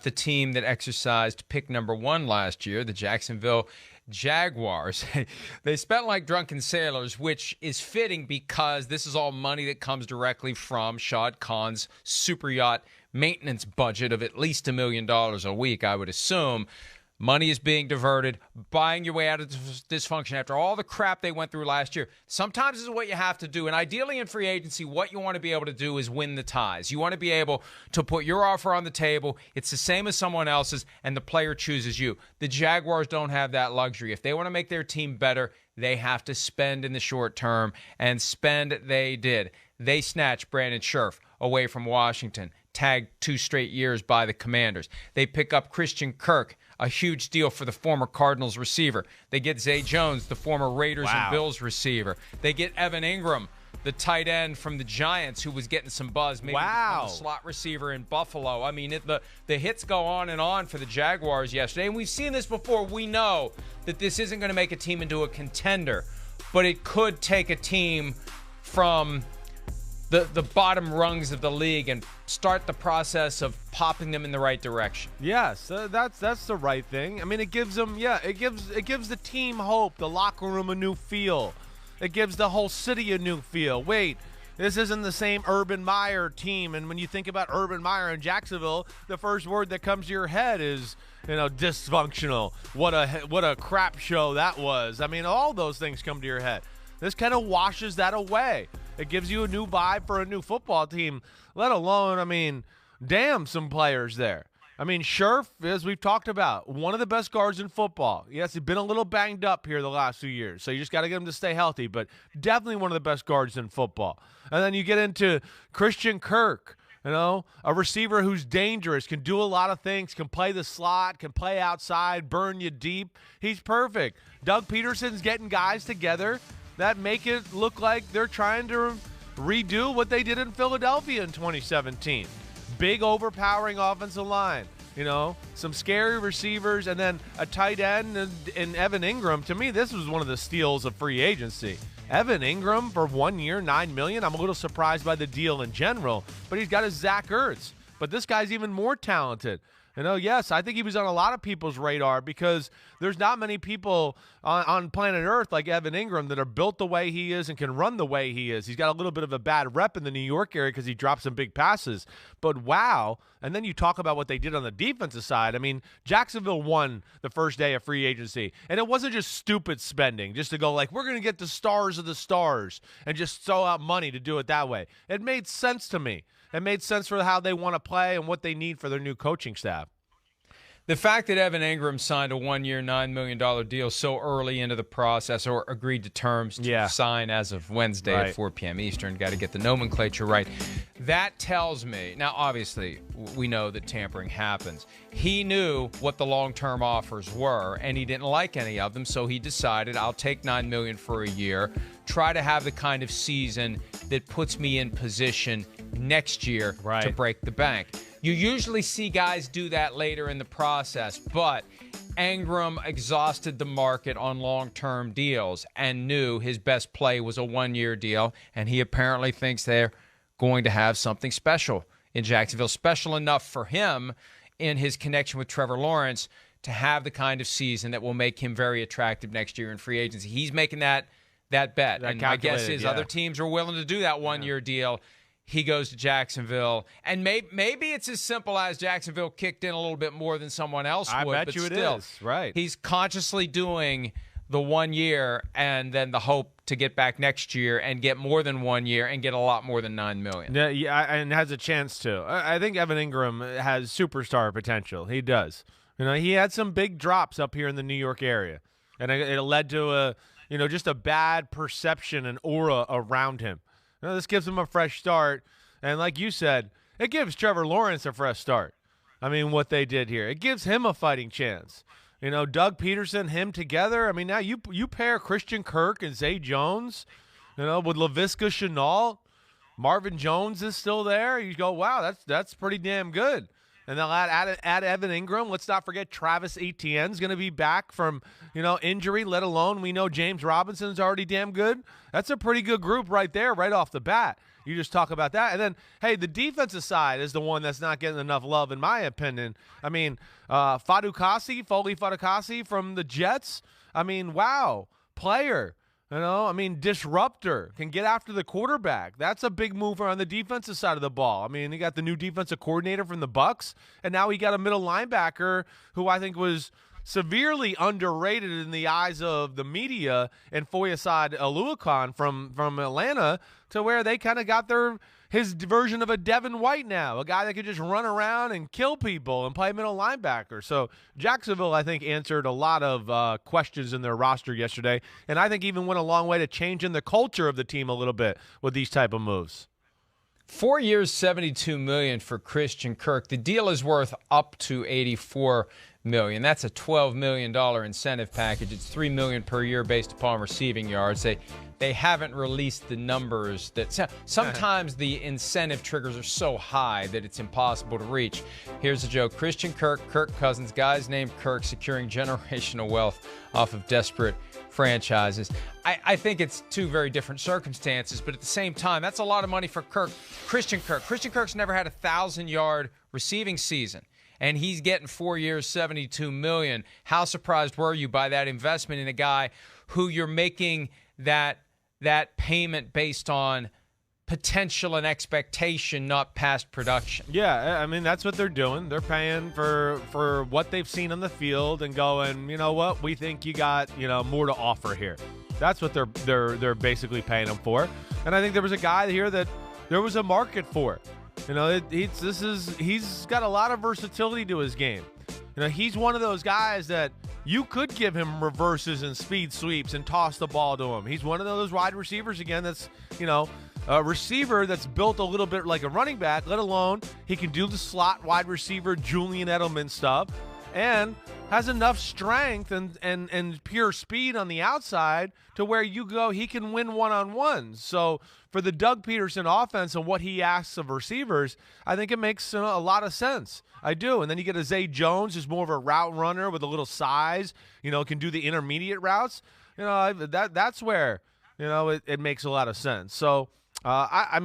the team that exercised pick number 1 last year, the Jacksonville Jaguars. They spent like drunken sailors, which is fitting because this is all money that comes directly from Shad Khan's super yacht maintenance budget of at least $1 million a week, I would assume. Money is being diverted, buying your way out of dysfunction after all the crap they went through last year. Sometimes this is what you have to do. And ideally in free agency, what you want to be able to do is win the ties. You want to be able to put your offer on the table. It's the same as someone else's, and the player chooses you. The Jaguars don't have that luxury. If they want to make their team better, they have to spend in the short term, and spend they did. They snatched Brandon Scherf away from Washington, tagged 2 straight years by the Commanders. They pick up Christian Kirk, a huge deal for the former Cardinals receiver. They get Zay Jones, the former Raiders and Bills receiver. They get Evan Engram, the tight end from the Giants, who was getting some buzz, maybe become a slot receiver in Buffalo. I mean, the hits go on and on for the Jaguars yesterday, and we've seen this before. We know that this isn't going to make a team into a contender, but it could take a team from the bottom rungs of the league and start the process of popping them in the right direction. Yes, that's the right thing. I mean, it gives them, it gives the team hope, the locker room a new feel. It gives the whole city a new feel. Wait, this isn't the same Urban Meyer team. And when you think about Urban Meyer in Jacksonville, the first word that comes to your head is, dysfunctional. What a crap show that was. I mean, all those things come to your head. This kind of washes that away. It gives you a new vibe for a new football team, let alone, damn, some players there. I mean, Scherf, as we've talked about, one of the best guards in football. Yes, he's been a little banged up here the last few years, so you just got to get him to stay healthy, but definitely one of the best guards in football. And then you get into Christian Kirk, a receiver who's dangerous, can do a lot of things, can play the slot, can play outside, burn you deep. He's perfect. Doug Peterson's getting guys together that make it look like they're trying to redo what they did in Philadelphia in 2017. Big, overpowering offensive line, some scary receivers, and then a tight end in Evan Engram. To me, this was one of the steals of free agency. Evan Engram for 1 year, $9 million. I'm a little surprised by the deal in general, but he's got his Zach Ertz. But this guy's even more talented. Yes, I think he was on a lot of people's radar because there's not many people on planet Earth like Evan Engram that are built the way he is and can run the way he is. He's got a little bit of a bad rep in the New York area because he drops some big passes. But wow, and then you talk about what they did on the defensive side. I mean, Jacksonville won the first day of free agency, and it wasn't just stupid spending, just to go like, we're going to get the stars of the stars and just throw out money to do it that way. It made sense to me. It made sense for how they want to play and what they need for their new coaching staff. The fact that Evan Engram signed a 1-year, $9 million deal so early into the process, or agreed to terms to sign as of Wednesday at 4 p.m. Eastern, got to get the nomenclature right. That tells me, now obviously we know that tampering happens. He knew what the long-term offers were, and he didn't like any of them, so he decided, I'll take $9 million for a year, try to have the kind of season that puts me in position next year to break the bank. You usually see guys do that later in the process, but Engram exhausted the market on long-term deals and knew his best play was a 1-year deal, and he apparently thinks they're going to have something special in Jacksonville, special enough for him in his connection with Trevor Lawrence to have the kind of season that will make him very attractive next year in free agency. He's making that bet, and my guess is other teams are willing to do that 1-year deal. He goes to Jacksonville, and maybe it's as simple as Jacksonville kicked in a little bit more than someone else would. I bet you still, it is. Right. He's consciously doing the 1 year and then the hope to get back next year and get more than 1 year and get a lot more than $9 million. Yeah, and has a chance to. I think Evan Engram has superstar potential. He does. He had some big drops up here in the New York area, and it led to just a bad perception and aura around him. This gives him a fresh start. And like you said, it gives Trevor Lawrence a fresh start. I mean, what they did here. It gives him a fighting chance. Doug Peterson, him together. I mean, now you pair Christian Kirk and Zay Jones, with Laviska Shenault. Marvin Jones is still there. You go, wow, that's pretty damn good. And they'll add Evan Engram. Let's not forget Travis Etienne's going to be back from, injury, let alone we know James Robinson's already damn good. That's a pretty good group right there, right off the bat. You just talk about that. And then, hey, the defensive side is the one that's not getting enough love, in my opinion. I mean, Foley Fatukasi from the Jets. I mean, wow, player. Disruptor, can get after the quarterback. That's a big mover on the defensive side of the ball. I mean, he got the new defensive coordinator from the Bucs, and now he got a middle linebacker who I think was severely underrated in the eyes of the media, and Foyesade Oluokun from Atlanta, to where they kind of got his version of a Devin White now, a guy that could just run around and kill people and play middle linebacker. So Jacksonville, I think, answered a lot of questions in their roster yesterday, and I think even went a long way to changing the culture of the team a little bit with these type of moves. 4 years, $72 million for Christian Kirk. The deal is worth up to $84 million. That's a $12 million incentive package. It's $3 million per year based upon receiving yards. They haven't released the numbers. That sometimes the incentive triggers are so high that it's impossible to reach. Here's a joke. Christian Kirk, Kirk Cousins, guys named Kirk securing generational wealth off of desperate franchises. I think it's two very different circumstances, but at the same time, that's a lot of money for Christian Kirk. Christian Kirk's never had a 1,000-yard receiving season, and he's getting 4 years, $72 million. How surprised were you by that investment in a guy who you're making that payment based on potential and expectation, not past production? Yeah, I mean, that's what they're doing. They're paying for what they've seen on the field and going, you know what, we think you got, more to offer here. That's what they're basically paying him for. And I think there was a guy here that there was a market for. He's got a lot of versatility to his game. He's one of those guys that you could give him reverses and speed sweeps and toss the ball to him. He's one of those wide receivers, again, that's, a receiver that's built a little bit like a running back, let alone he can do the slot wide receiver Julian Edelman stuff, and has enough strength and pure speed on the outside to where you go, he can win one-on-ones. So for the Doug Peterson offense and what he asks of receivers, I think it makes a lot of sense. I do. And then you get a Zay Jones, who's more of a route runner with a little size, can do the intermediate routes. That's where, it makes a lot of sense. So, I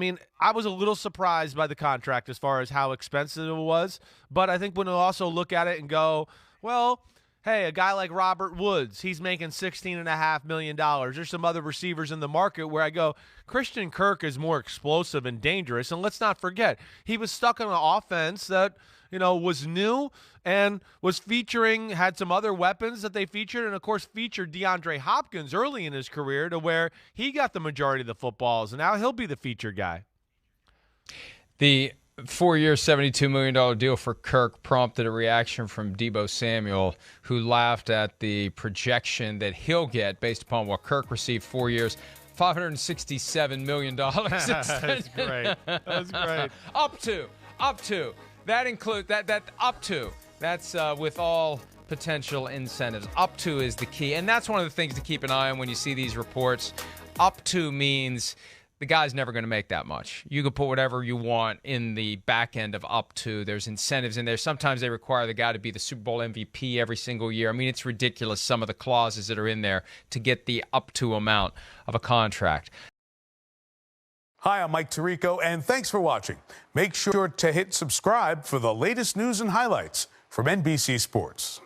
was a little surprised by the contract as far as how expensive it was, but I think when you also look at it and go, well, hey, a guy like Robert Woods, he's making $16.5 million. There's some other receivers in the market where I go, Christian Kirk is more explosive and dangerous. And let's not forget, he was stuck on an offense that, was new and was had some other weapons that they featured, and, of course, featured DeAndre Hopkins early in his career to where he got the majority of the footballs, and now he'll be the featured guy. The 4 year, $72 million deal for Kirk prompted a reaction from Deebo Samuel, who laughed at the projection that he'll get based upon what Kirk received 4 years. $567 million. That's great. That's great. Up to. That includes that up to. That's with all potential incentives. Up to is the key. And that's one of the things to keep an eye on when you see these reports. Up to means the guy's never going to make that much. You can put whatever you want in the back end of up to. There's incentives in there. Sometimes they require the guy to be the Super Bowl MVP every single year. I mean, it's ridiculous, some of the clauses that are in there to get the up to amount of a contract. Hi, I'm Mike Tirico, and thanks for watching. Make sure to hit subscribe for the latest news and highlights from NBC Sports.